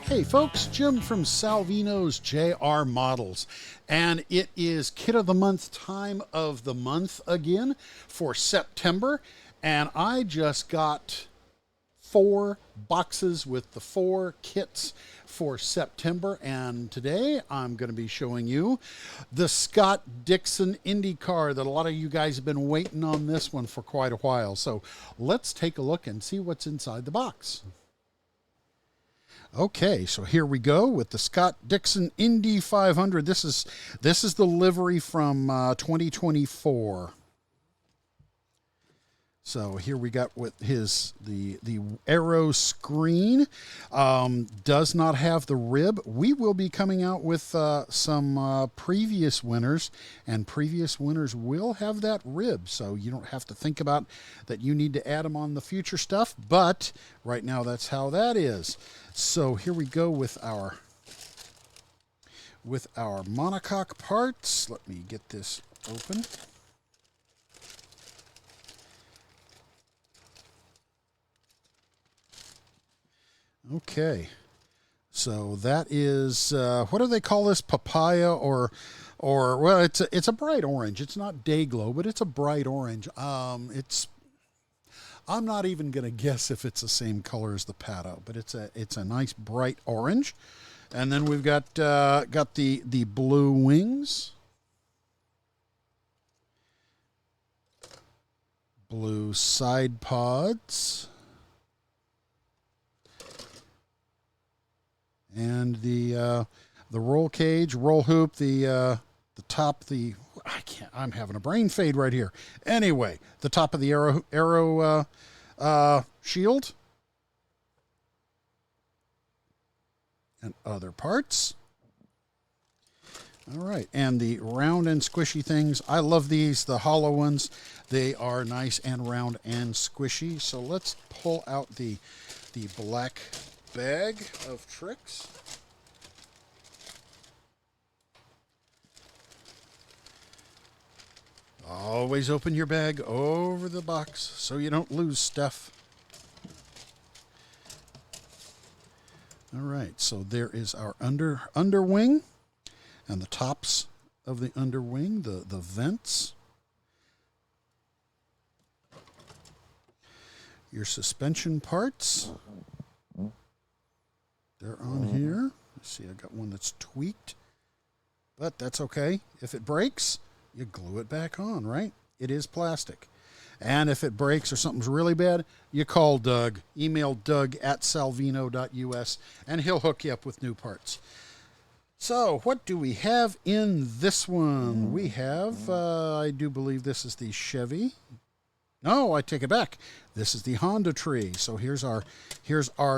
Hey folks, Jim from Salvinos J R Models, and it is Kit of the Month time of the month again for September, and I just got 4 boxes with the 4 kits for September, and today I'm going to be showing you the Scott Dixon Indycar that a lot of you guys have been waiting on this one for quite a while. So let's take a look and see what's inside the box. Okay, so here we go with the Scott Dixon Indy 500. This is the livery from 2024. So here we got with the aero screen. Does not have the rib. We will be coming out with some previous winners, and previous winners will have that rib. So you don't have to think about that you need to add them on the future stuff. But right now, that's how that is. So here we go with our monocoque parts. Let me get this open. Okay, so that is what do they call this? Papaya or well, it's a bright orange. It's not day glow, but it's a bright orange. I'm not even going to guess if it's the same color as the Pato, but it's a nice bright orange. And then we've got the blue wings, blue side pods, and the roll cage, roll hoop, the top, I'm having a brain fade right here. Anyway, the top of the arrow shield and other parts. All right, and the round and squishy things. I love these, the hollow ones. They are nice and round and squishy. So let's pull out the black bag of tricks. Always open your bag over the box so you don't lose stuff. All right, so there is our underwing and the tops of the underwing, the vents. Your suspension parts. They're on here. Let's see, I got one that's tweaked, but that's okay. If it breaks, you glue it back on, right? It is plastic. And if it breaks or something's really bad, you call Doug. Email doug@salvino.us, and he'll hook you up with new parts. So what do we have in this one? We have, I do believe this is the Chevy. No, I take it back. This is the Honda tree. So here's our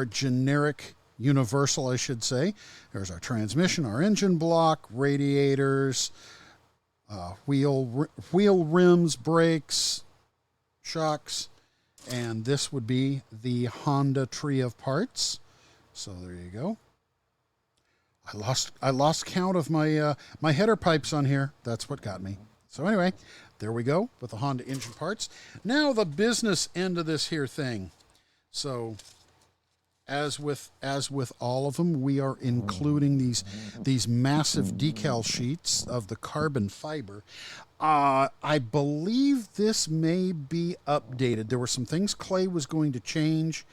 generic universal, I should say. There's our transmission, our engine block, radiators, wheel rims, brakes, shocks, and this would be the Honda tree of parts. So there you go. I lost count of my my header pipes on here. That's what got me. So anyway, there we go with the Honda engine parts. Now the business end of this here thing. So as with all of them, we are including these massive decal sheets of the carbon fiber. I believe this may be updated. There were some things Clay was going to change.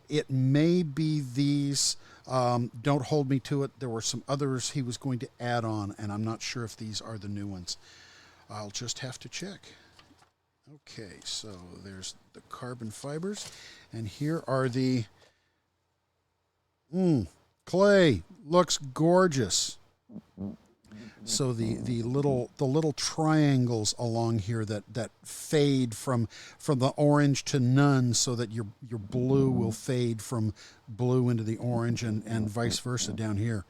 It may be these. Don't hold me to it. There were some others he was going to add on, and I'm not sure if these are the new ones. I'll just have to check. Okay, so there's the carbon fibers, and here are the Clay looks gorgeous. So the little triangles along here that fade from the orange to none, so that your blue will fade from blue into the orange, and vice versa down here.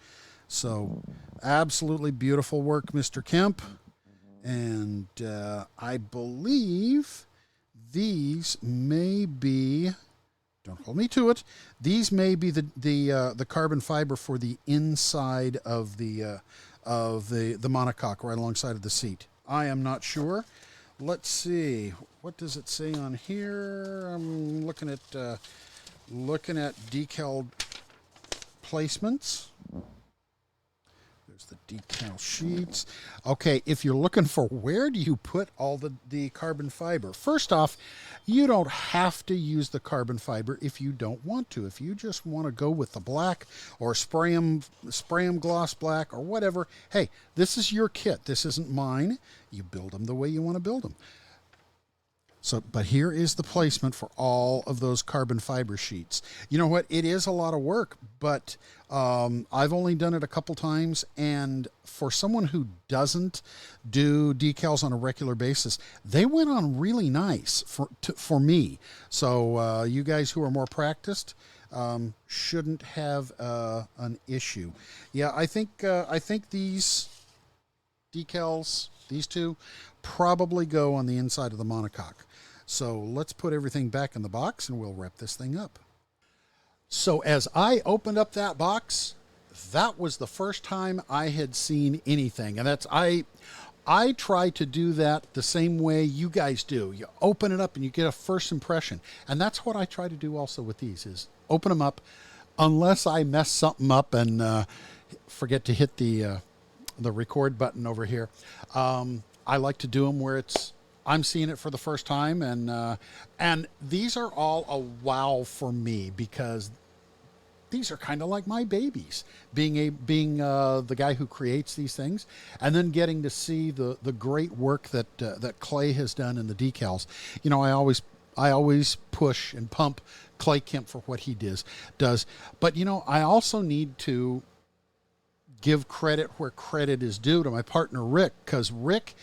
So absolutely beautiful work, Mr. Kemp. And I believe these may be, don't hold me to it, these may be the carbon fiber for the inside of the monocoque right alongside of the seat. I am not sure. Let's see. What does it say on here? I'm looking at decal placements. There's the decal sheets. Okay, if you're looking for where do you put all the carbon fiber, first off, you don't have to use the carbon fiber if you don't want to. If you just want to go with the black or spray them gloss black or whatever, hey, this is your kit. This isn't mine. You build them the way you want to build them. So, but here is the placement for all of those carbon fiber sheets. You know what? It is a lot of work, but I've only done it a couple times. And for someone who doesn't do decals on a regular basis, they went on really nice for me. So you guys who are more practiced shouldn't have an issue. Yeah, I think these decals, these two, probably go on the inside of the monocoque. So let's put everything back in the box and we'll wrap this thing up. So as I opened up that box, that was the first time I had seen anything. And that's, I try to do that the same way you guys do. You open it up and you get a first impression. And that's what I try to do also with these, is open them up, unless I mess something up and forget to hit the record button over here. I like to do them where I'm seeing it for the first time, and these are all a wow for me, because these are kind of like my babies, being the guy who creates these things, and then getting to see the great work that Clay has done in the decals. You know, I always push and pump Clay Kemp for what he does, but you know, I also need to give credit where credit is due to my partner Rick, because Rick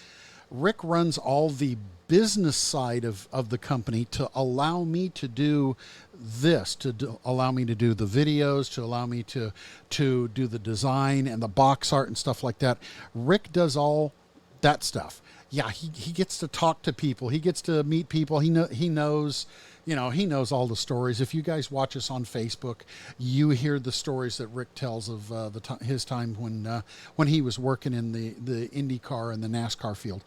runs all the business side of the company to allow me to do this, allow me to do the videos, to allow me to do the design and the box art and stuff like that. Rick does all that stuff. Yeah, he gets to talk to people. He gets to meet people. He knows, you know, he knows all the stories. If you guys watch us on Facebook, you hear the stories that Rick tells of his time when he was working in the Indycar and the NASCAR field.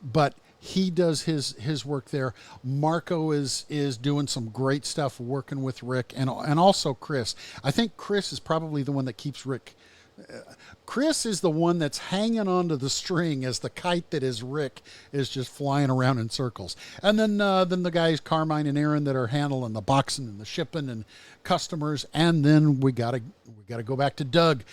But he does his work there. Marco is doing some great stuff working with Rick, and also Chris. I think Chris is probably the one that keeps Rick. Chris is the one that's hanging onto the string as the kite that is Rick is just flying around in circles. And then the guys Carmine and Aaron that are handling the boxing and the shipping and customers. And then we gotta go back to Doug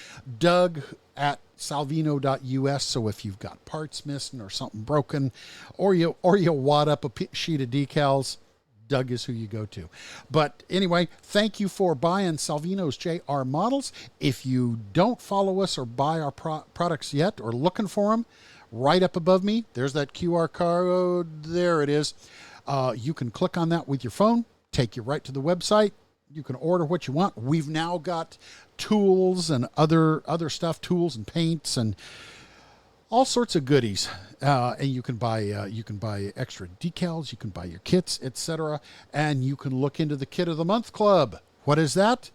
at salvino.us. So if you've got parts missing or something broken, or you wad up a sheet of decals, Doug is who you go to. But anyway, thank you for buying Salvinos J R Models. If you don't follow us or buy our products yet, or looking for them, right up above me, there's that QR code. There it is. You can click on that with your phone, take you right to the website. You can order what you want. We've now got tools and other stuff, tools and paints and all sorts of goodies, and you can buy extra decals, you can buy your kits, etc., and you can look into the Kit of the Month Club. What is that?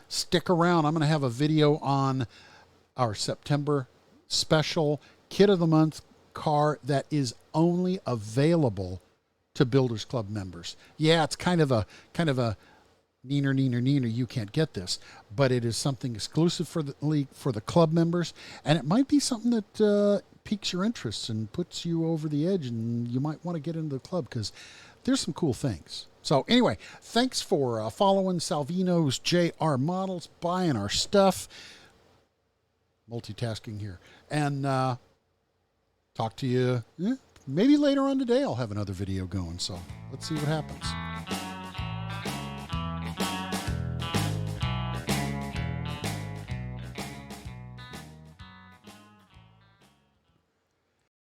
Stick around. I'm going to have a video on our September special Kit of the Month car that is only available to Builders Club members. Yeah, it's kind of a neener, you can't get this, but it is something exclusive for the club members, and it might be something that piques your interest and puts you over the edge, and you might want to get into the club, because there's some cool things. So anyway, thanks for following Salvinos J R Models, buying our stuff, multitasking here, and talk to you maybe later on today. I'll have another video going, so let's see what happens.